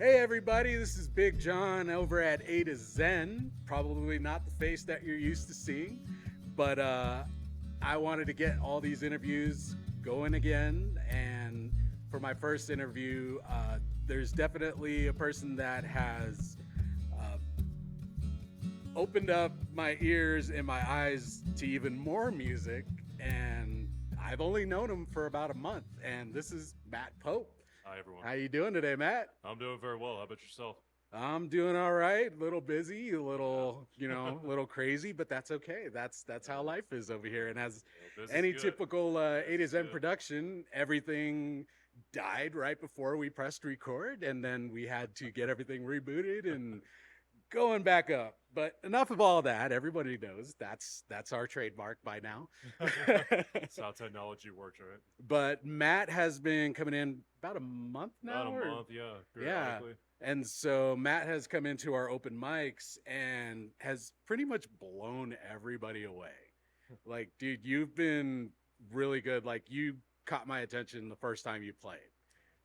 Hey everybody, this is Big John over at A to Zen. Probably not the face that you're used to seeing, but I wanted to get all these interviews going again. And for my first interview, there's definitely a person that has uh, opened up my ears and my eyes to even more music. And I've only known him for about a month, and this is Matt Pope. Hi, everyone. How you doing today, Matt? I'm doing very well. How about yourself? I'm doing all right. A little busy, a Yeah. little, a little crazy, but that's okay. That's how Yeah. life is over here. And as This is any good. typical A This to is Zen good. production, everything died right before we pressed record, and then we had to get everything rebooted and going back up. But enough of all that. Everybody knows that's our trademark by now. That's how technology works, right? But Matt has been coming in about a month About a now, or month, yeah, yeah. periodically. And so Matt has come into our open mics and has pretty much blown everybody away. Like, dude, you've been really good. Like, you caught my attention the first time you played.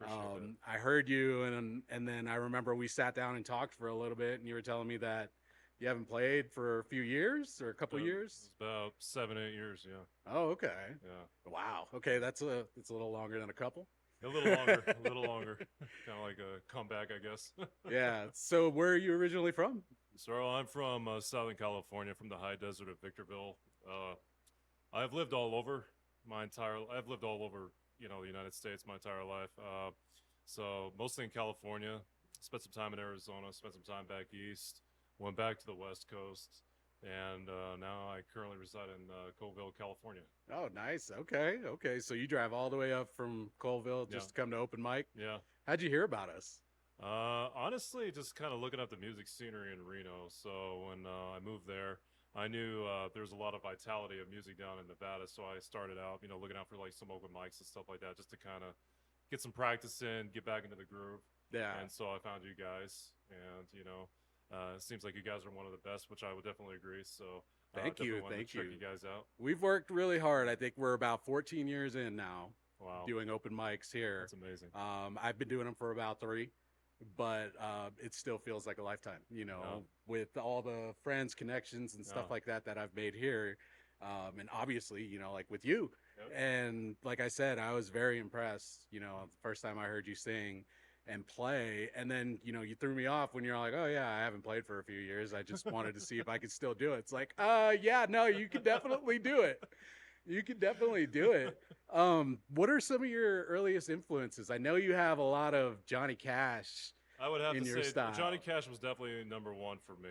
Appreciate that. I heard you, and then I remember we sat down and talked for a little bit, and you were telling me that you haven't played for a few years or a couple It's years. about 7, 8 years, yeah. Oh, okay. Yeah. Wow. Okay, that's a little longer than a couple. A little longer, a little longer. Kind of like a comeback, I guess. Yeah. So where are you originally from? So I'm from Southern California, from the high desert of Victorville. Uh, I've lived all over I've lived all over, the United States my entire life. So mostly in California. Spent some time in Arizona. Spent some time back east. Went back to the West Coast, and now I currently reside in Colville, California. Oh, nice. Okay. Okay. So you drive all the way up from Colville Yeah, just to come to open mic. yeah. How'd you hear about us? Honestly, just kind of looking at the music scenery in Reno. So when I moved there, I knew there was a lot of vitality of music down in Nevada. So I started out, looking out for like some open mics and stuff like that, just to kind of get some practice in, get back into the groove. Yeah. And so I found you guys, and it seems like you guys are one of the best, which I would definitely agree. So Thank definitely you. wanted to Thank check you you. guys out. We've worked really hard. I think we're about 14 years in now Wow, doing open mics here. that's amazing. I've been doing them for about three, but it still feels like a lifetime, Yeah, with all the friends, connections, and stuff yeah, like that that I've made here. And obviously, like with you. yep. And like I said, I was very impressed, the first time I heard you sing and play. And then, you threw me off when you're like, oh, yeah, I haven't played for a few years. I just wanted to see if I could still do it. It's like, yeah, no, you can definitely do it. You can definitely do it. What are some of your earliest influences? I know you have a lot of Johnny Cash I would have in to your say Johnny style. Cash was definitely number one for me.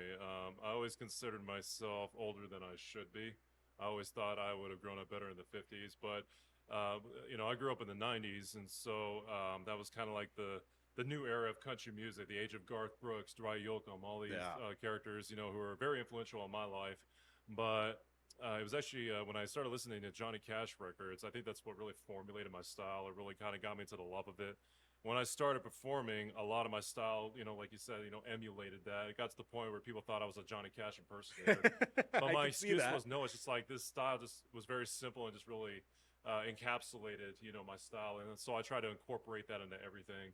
I always considered myself older than I should be. I always thought I would have grown up better in the 50s, but I grew up in the 90s, and so that was kind of like the new era of country music, the age of Garth Brooks, Dry Yoakam, all these Yeah. characters, who were very influential in my life. But it was actually when I started listening to Johnny Cash records, I think that's what really formulated my style. It really kind of got me into the love of it. When I started performing, a lot of my style, like you said, emulated that. It got to the point where people thought I was a Johnny Cash impersonator. But I my can see excuse that. was no, it's just like this style just was very simple and just really encapsulated, my style. And so I try to incorporate that into everything,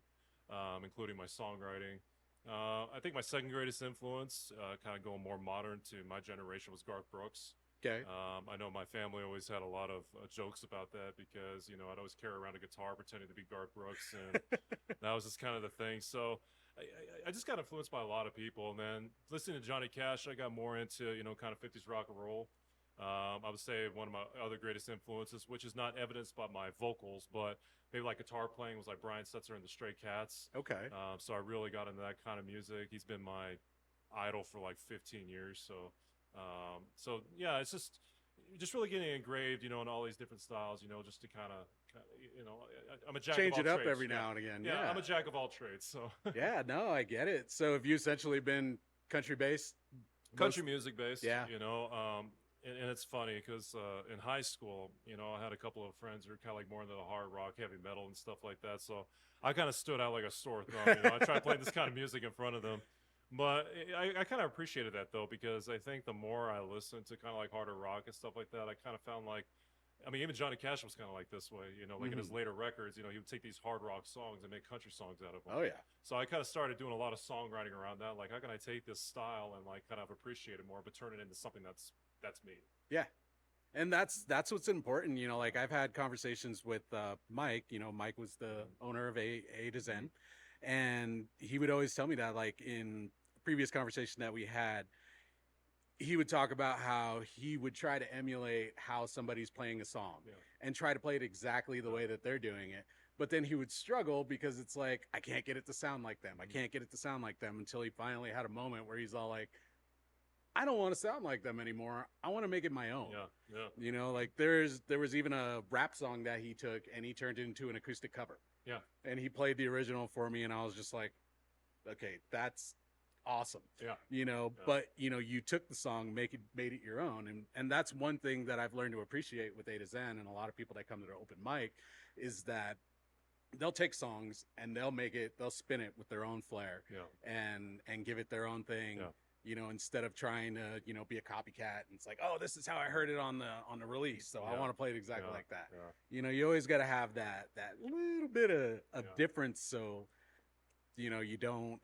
including my songwriting. I think my second greatest influence, kind of going more modern to my generation, was Garth Brooks. Okay. I know my family always had a lot of jokes about that because I'd always carry around a guitar pretending to be Garth Brooks, and that was just kind of the thing. So I just got influenced by a lot of people, and then listening to Johnny Cash, I got more into kind of 50s rock and roll. I would say one of my other greatest influences, which is not evidenced by my vocals, but maybe like guitar playing, was like Brian Setzer and the Stray Cats. Okay. So I really got into that kind of music. He's been my idol for like 15 years. So yeah, it's just really getting engraved, in all these different styles, just to I'm a jack of Change all it up trades. every Yeah, now and again. yeah, I'm Yeah. a jack of all trades. So Yeah. No, I get it. So have you essentially been country based country most? music based, Yeah. and it's funny because in high school, I had a couple of friends who were kind of like more into the hard rock, heavy metal, and stuff like that. So I kind of stood out like a sore thumb. I tried playing this kind of music in front of them. But I kind of appreciated that though, because I think the more I listened to kind of like harder rock and stuff like that, I kind of found like I mean, even Johnny Cash was kind of like this way, like in his Hmm. later records, he would take these hard rock songs and make country songs out of them. Oh yeah. So I kind of started doing a lot of songwriting around that. Like, how can I take this style and like kind of appreciate it more, but turn it into something that's me. Yeah. And that's what's important. Like I've had conversations with Mike. Mike was the Mhm. owner of A to Mhm. Zen, and he would always tell me that, like in the previous conversation that we had, he would talk about how he would try to emulate how somebody's playing a song Yeah. and try to play it exactly the Yeah. way that they're doing it. But then he would struggle because it's like, I can't get it to sound like them. I Mhm. can't get it to sound like them, until he finally had a moment where he's all like, I don't want to sound like them anymore. I want to make it my own. Yeah. Yeah. Like there was even a rap song that he took and he turned it into an acoustic cover. Yeah. And he played the original for me, and I was just like, okay, that's awesome. Yeah. Yeah. But you took the song, made it your own, and that's one thing that I've learned to appreciate with A to Zen and a lot of people that come to the open mic, is that they'll take songs and they'll spin it with their own flair, Yeah. and give it their own thing. Yeah. Instead of trying to be a copycat, and it's like, oh, this is how I heard it on the release, so I Yeah. want to play it exactly Yeah. like that. Yeah. You always got to have that little bit of Yeah. difference, so you don't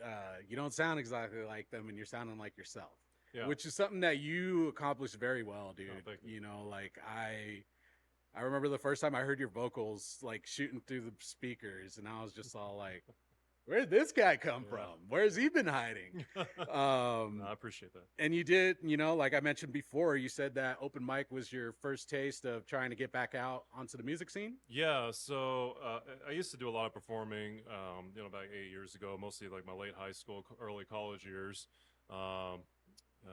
sound exactly like them and you're sounding like yourself. Yeah. Which is something that you accomplished very well, dude. Oh, thank you. Like I remember the first time I heard your vocals like shooting through the speakers, and I was just all like, where'd this guy come Yeah. from? Where's he been hiding? No, I appreciate that. And you did, like I mentioned before, you said that open mic was your first taste of trying to get back out onto the music scene. Yeah, so I used to do a lot of performing, about 8 years ago, mostly like my late high school, early college years. Um, uh,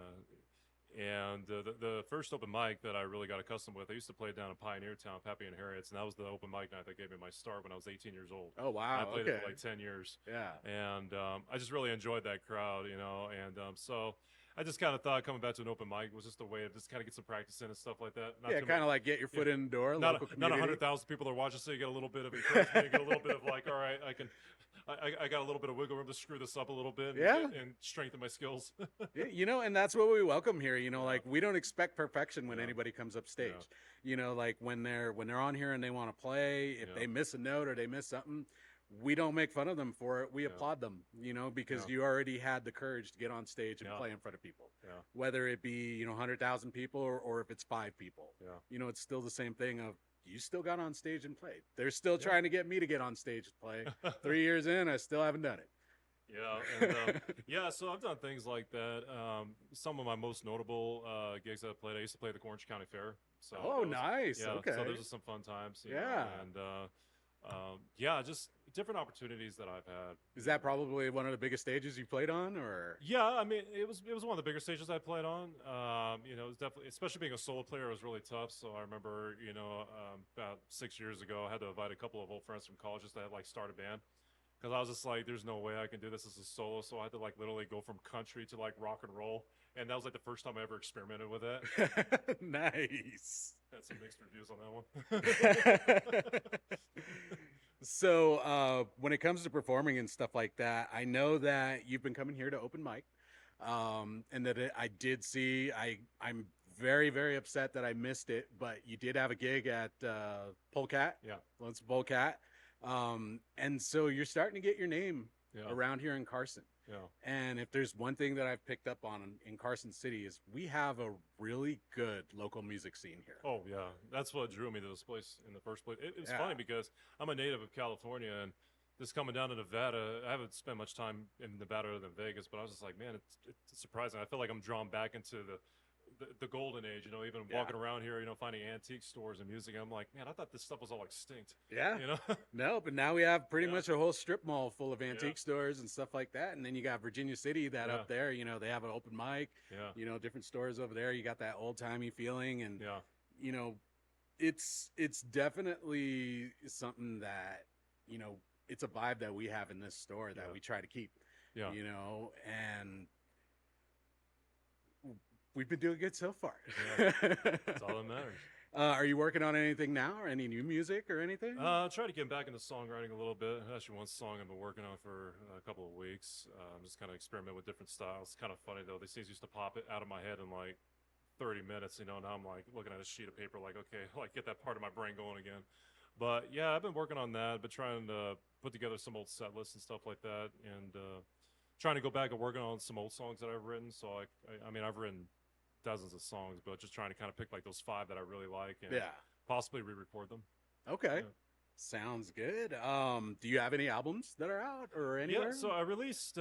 and the first open mic that I really got accustomed with, I used to play down in Pioneer Town, Pappy and Harriet's, and that was the open mic night that gave me my start when I was 18 years old. Oh wow! I played Okay. it for like 10 years. Yeah. And I just really enjoyed that crowd, and so I just kind of thought coming back to an open mic was just a way to just kind of get some practice in and stuff like that. Yeah, kind of like get your foot in the door. Not Local not community. 100,000 people are watching, so you get a little bit of encouragement, you get a little bit of like, all right, I got a little bit of wiggle room to screw this up a little bit, and strengthen my skills. Yeah, and that's what we welcome here. Like we don't expect perfection when Yeah. anybody comes up stage. Like when they're on here and they want to play, if Yeah. they miss a note or they miss something, we don't make fun of them for it. We Yeah. applaud them, because Yeah. you already had the courage to get on stage and Yeah. play in front of people. Yeah. Whether it be 100,000 people or if it's 5 people, Yeah. it's still the same thing of, you still got on stage and played. They're still Yeah. trying to get me to get on stage and play. 3 years in, I still haven't done it. Yeah, and yeah, so I've done things like that. Some of my most notable gigs that I played, I used to play at the Orange County Fair. So Oh, that was- nice. Yeah, Okay. so those are some fun times. You know, Yeah. and yeah, just different opportunities that I've had. Is that probably one of the biggest stages you played on, or? Yeah, I mean, it was one of the bigger stages I played on. It was definitely, especially being a solo player, it was really tough. So I remember, about 6 years ago, I had to invite a couple of old friends from colleges that had like start a band. Because I was just like, there's no way I can do this as a solo. So I had to like literally go from country to like rock and roll. And that was like the first time I ever experimented with that. Nice. Had some mixed reviews on that one. So when it comes to performing and stuff like that, I know that you've been coming here to open mic, and that I did see. I'm very, very upset that I missed it, but you did have a gig at Polecat. Yeah. Let's Polecat. And so you're starting to get your name Yeah. around here in Carson. Yeah. And if there's one thing that I've picked up on in Carson City, is we have a really good local music scene here. Oh yeah, that's what drew me to this place in the first place. It's Yeah. funny because I'm a native of California, and just coming down to Nevada, I haven't spent much time in Nevada other than Vegas, but I was just like, man, it's surprising. I feel like I'm drawn back into the golden age. Even Yeah. walking around here, finding antique stores and music. I'm like, man, I thought this stuff was all extinct. Yeah. You know? No, but now we have pretty Yeah. much a whole strip mall full of antique Yeah. stores and stuff like that. And then you got Virginia City that Yeah. up there, they have an open mic, Yeah. different stores over there. You got that old timey feeling. And, Yeah. it's definitely something that, it's a vibe that we have in this store that Yeah. we try to keep, Yeah. and we've been doing good so far. Yeah. That's all that matters. Are you working on anything now, or any new music or anything? Try to get back into songwriting a little bit. Actually, one song I've been working on for a couple of weeks. I'm just kind of experiment with different styles. It's kind of funny though. These things used to pop it out of my head in like 30 minutes. Now I'm like looking at a sheet of paper, like, okay, like get that part of my brain going again. But yeah, I've been working on that, but trying to put together some old set lists and stuff like that, and trying to go back and working on some old songs that I've written. So I mean, I've written dozens of songs, but just trying to kind of pick like those five that I really like and Yeah. possibly re-record them. Okay. Yeah. Sounds good. Do you have any albums that are out or Yeah, anywhere? so I released.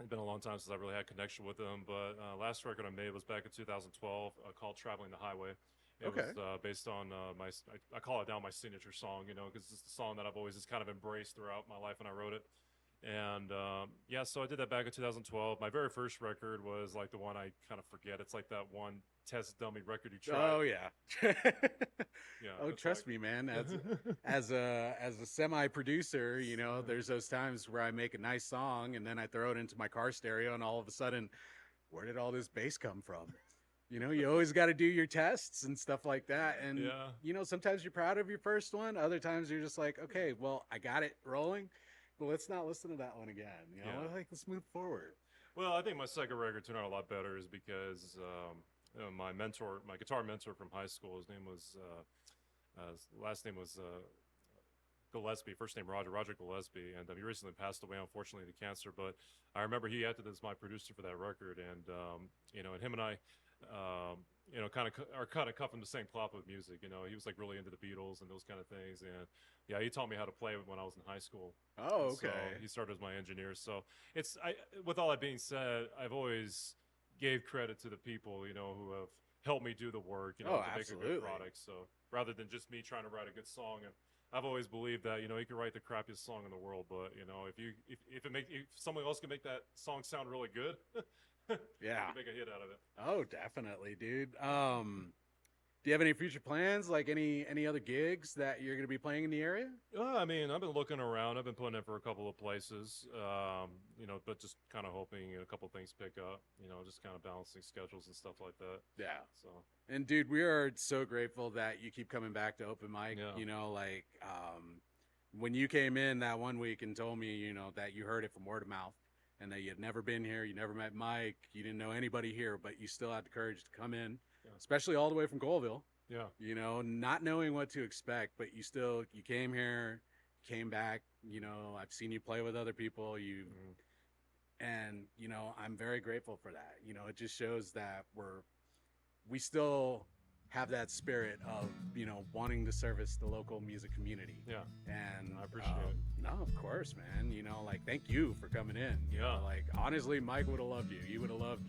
It's been a long time since I really had connection with them, but last record I made was back in 2012, called "Traveling the Highway." It Okay. was based on I call it now my signature song, because it's the song that I've always just kind of embraced throughout my life when I wrote it. And yeah, so I did that back in 2012. My very first record was like the one I kind of forget. It's like that one test dummy record you tried. Oh yeah. Yeah. Oh, It's trust like, me, man. As a semi producer, there's those times where I make a nice song and then I throw it into my car stereo, and all of a sudden, where did all this bass come from? You always got to do your tests and stuff like that. And yeah. sometimes you're proud of your first one. Other times you're just like, okay, well, I got it rolling, but let's not listen to that one again. Yeah. Like, let's move forward. Well, I think my second record turned out a lot better is because my mentor, my guitar mentor from high school, his name was last name was Gillespie, first name Roger Gillespie, and he recently passed away, unfortunately, to cancer. But I remember he acted as my producer for that record, and and him and I, are kind of cut from the same cloth with music. He was like really into the Beatles and those kind of things, and yeah, he taught me how to play when I was in high school. Oh, So okay. he started as my engineer. So with all that being said, I've always gave credit to the people, who have helped me do the work, Oh, to make a absolutely. good product. So rather than just me trying to write a good song, and I've always believed that, you can write the crappiest song in the world, but if someone else can make that song sound really good, Yeah. you can make a hit out of it. Oh, definitely, dude. Do you have any future plans, like any other gigs that you're going to be playing in the area? I mean, I've been looking around. I've been putting in for a couple of places, but just kind of hoping a couple of things pick up, just kind of balancing schedules and stuff like that. Yeah. So, And dude, we are so grateful that you keep coming back to open mic. Yeah. When you came in that one week and told me, that you heard it from word of mouth and that you had never been here, you never met Mike, you didn't know anybody here, but you still had the courage to come in, Yeah. especially all the way from Colville. Yeah. Not knowing what to expect, but you came here, came back. I've seen you play with other people. And I'm very grateful for that. It just shows that we still have that spirit of wanting to service the local music community. Yeah. And I appreciate it. No, of course, man. Thank you for coming in. Yeah. Honestly, Mike would have loved you. He would have loved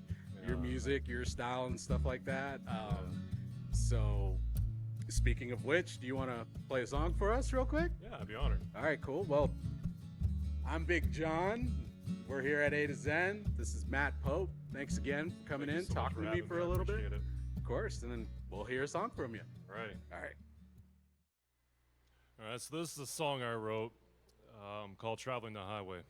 your music, your style, and stuff like that. So, speaking of which, do you want to play a song for us real quick? Yeah, I'd be honored. All right, cool. Well, I'm Big John. We're here at A to Zen. This is Matt Pope. Thanks again for coming Thank in, you so much talking to me having for a I little bit. appreciate it. Of course, and then we'll hear a song from you. Right. All right. All right. So this is a song I wrote called "Traveling the Highway."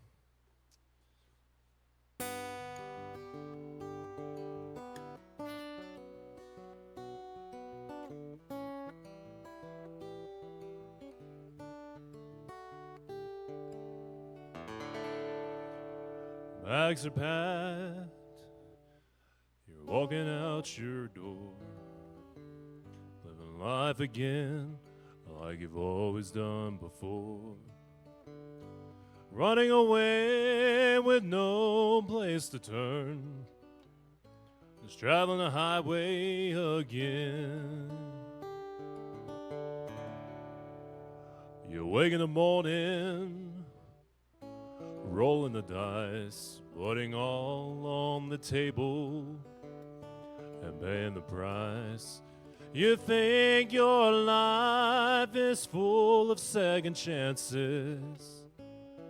Bags are packed, you're walking out your door, living life again like you've always done before, running away with no place to turn, just traveling the highway again. You wake in the morning, rolling the dice, putting all on the table and paying the price. You think your life is full of second chances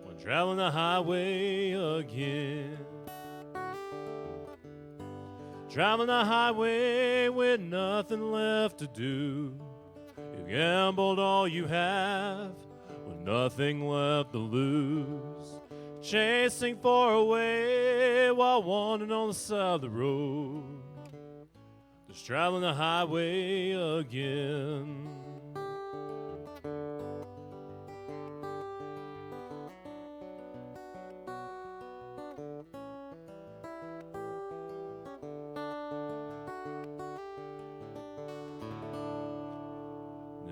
when traveling the highway again. Traveling the highway with nothing left to do. You gambled all you have with nothing left to lose. Chasing far away while wandering on the side of the road. Just traveling the highway again.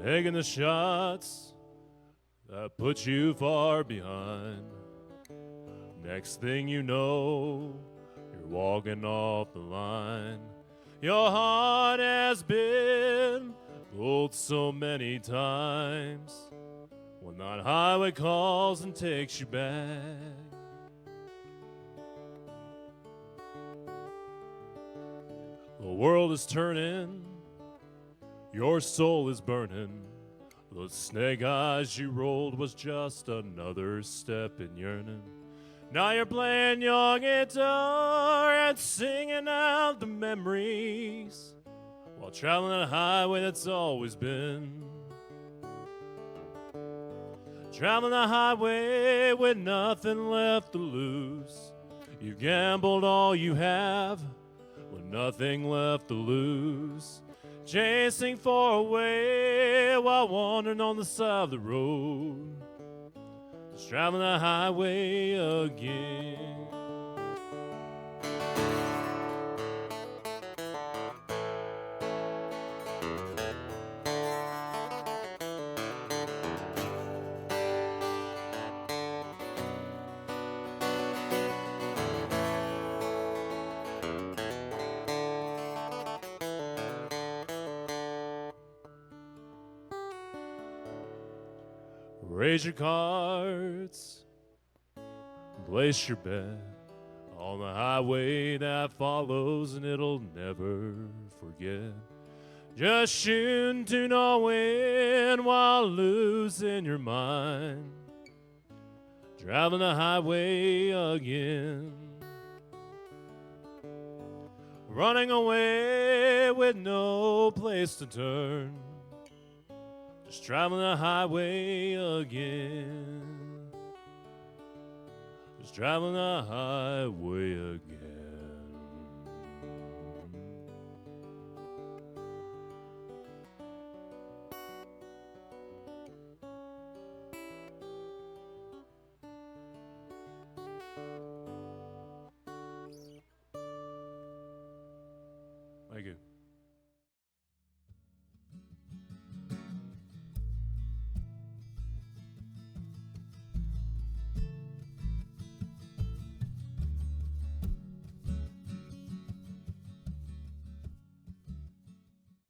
taking the shots that put you far behind. Next thing you know, you're walking off the line. Your heart has been pulled so many times when that highway calls and takes you back. The world is turning, your soul is burning. The snake eyes you rolled was just another step in yearning. Now you're playing your guitar and singing out the memories while traveling a highway that's always been. Traveling a highway with nothing left to lose. You've gambled all you have with nothing left to lose. Chasing far away while wandering on the side of the road. Just traveling the highway again. Raise your cards, place your bet on the highway that follows, and it'll never forget. Just shooting to no end while losing your mind. Driving the highway again. Running away with no place to turn. Just traveling the highway again. Just traveling the highway again. Thank you.